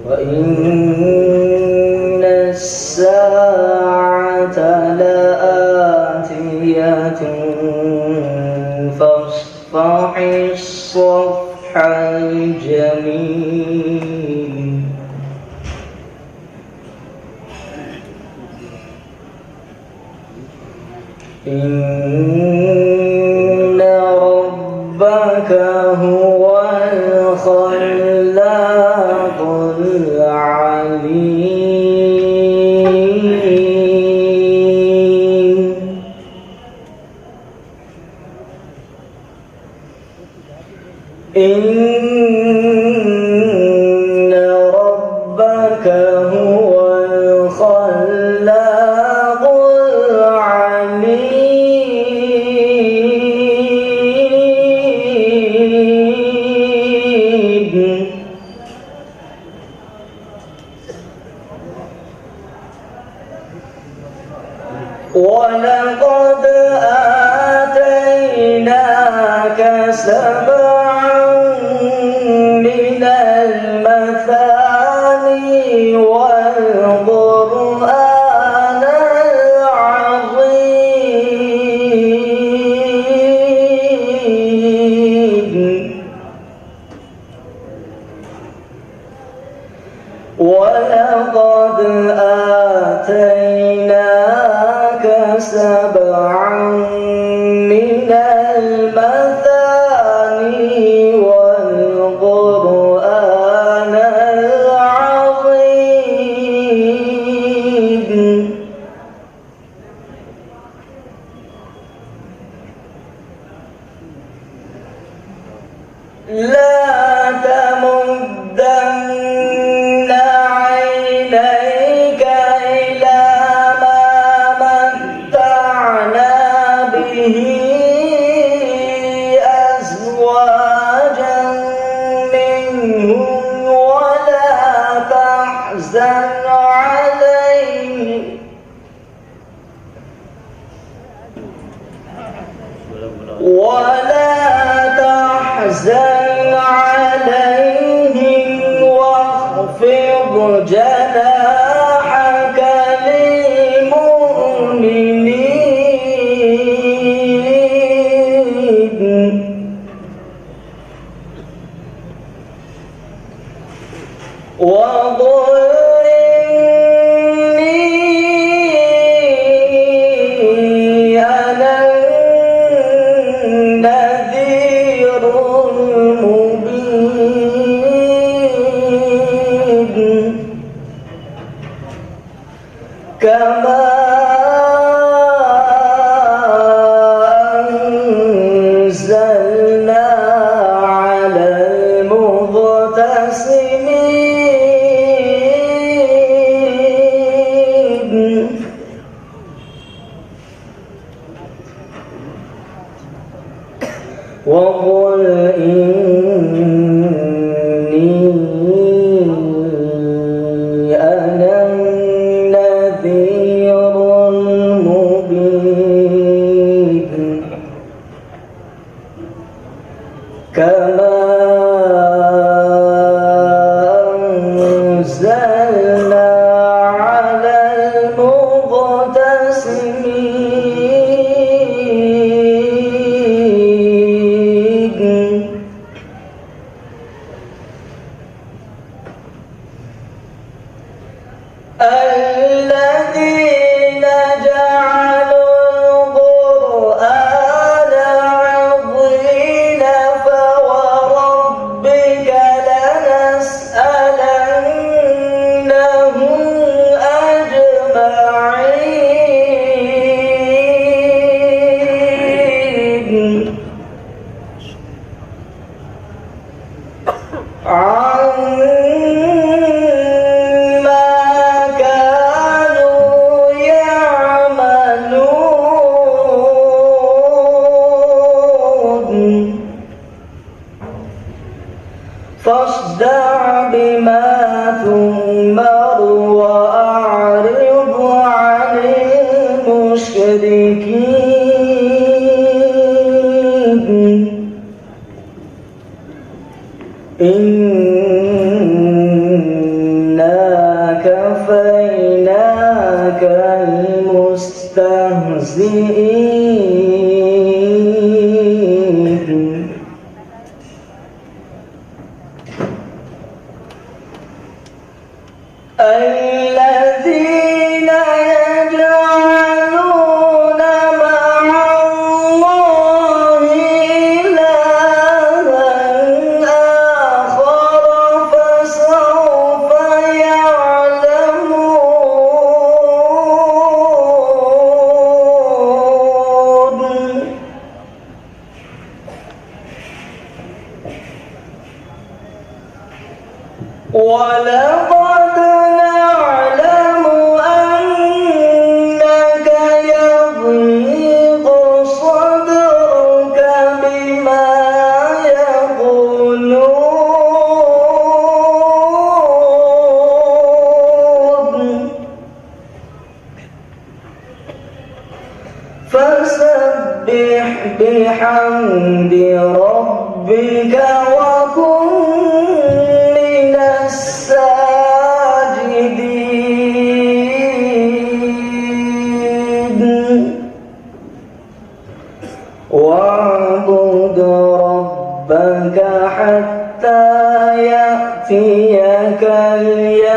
وإن الساعة لآتية فاصفح الصفح الجميل إن ربك هو الخلاق العليم إن ربك هو الخلاق العليم ولقد آتيناك سبعا من المثاني والقرآن العظيم ولقد آتيناك سبعا من المثاني والقرآن العظيم لا تمدن عينيك إلى ما متعنا به أزواجا منهم ولا تحزن عليهم واخفض جناحك للمؤمنين وقل إني أنا النذير المبين كما أنزلنا على المقتسمين وقل إني أنا النذير المبين كما أنزلنا على المقتسمين الذين جعلوا القرآن عضين فوربك لنسألنهم أجمعين عما كانوا مستهزئين الذين يجعلون مع الله إلها آخر فسوف يعلمون ولقد نعلم أنك يضيق صدرك بما يقولون فسبح بحمد ربك وكن من الساجدين واعبد ربك حتى يأتيك اليقين